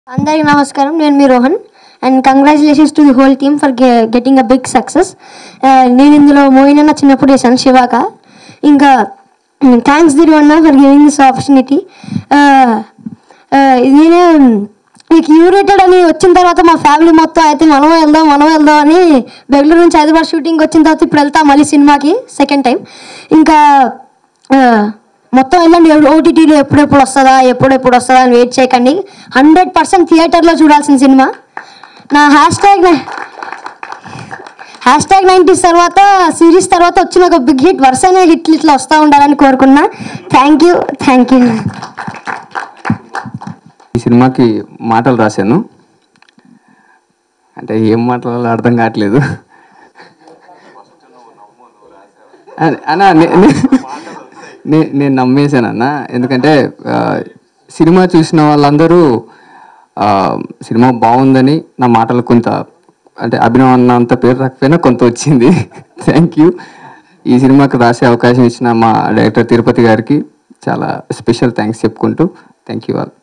అందరికీ నమస్కారం. నేను మీ Rohan and congratulations to the whole team for getting a big success. నేను ఇందులో మోయిన్ అన్న చిన్నప్పుడు వేసాను శివాక. ఇంకా థ్యాంక్స్ దిరు అన్న ఫర్ గివింగ్ దిస్ ఆపర్చునిటీ. నేనే క్యూరేటెడ్ అని వచ్చిన తర్వాత మా ఫ్యామిలీ మొత్తం అయితే మనం వెళ్దాం అని బెంగళూరు నుంచి హైదరాబాద్ షూటింగ్ వచ్చిన తర్వాత ఇప్పుడు వెళ్తాం మళ్ళీ సినిమాకి సెకండ్ టైం. ఇంకా మొత్తం వెళ్ళండి, ఓటీటీలో ఎప్పుడెప్పుడు వస్తుందా అని వెయిట్ చేయకండి. 100% థియేటర్లో చూడాల్సిన సినిమా. నా హ్యాష్ ట్యాగ్ 90s తర్వాత సిరీస్ తర్వాత వచ్చిన ఒక బిగ్ హిట్ వరుసనే హిట్లు ఇట్లా వస్తూ ఉండాలని కోరుకున్నా. Thank you. ఈ సినిమాకి మాటలు రాశాను, అంటే ఏం మాటలు అర్థం కావట్లేదు అన్న. నేను నమ్మేశాను అన్న, ఎందుకంటే సినిమా చూసిన వాళ్ళందరూ సినిమా బాగుందని నా మాటలు కొంత అంటే అభినవ్ అన్న అంత పేరు రాకపోయినా కొంత వచ్చింది. Thank you. ఈ సినిమాకి రాసే అవకాశం ఇచ్చిన మా డైరెక్టర్ తిరుపతి గారికి చాలా స్పెషల్ థ్యాంక్స్ చెప్పుకుంటూ థ్యాంక్ యూ ఆల్.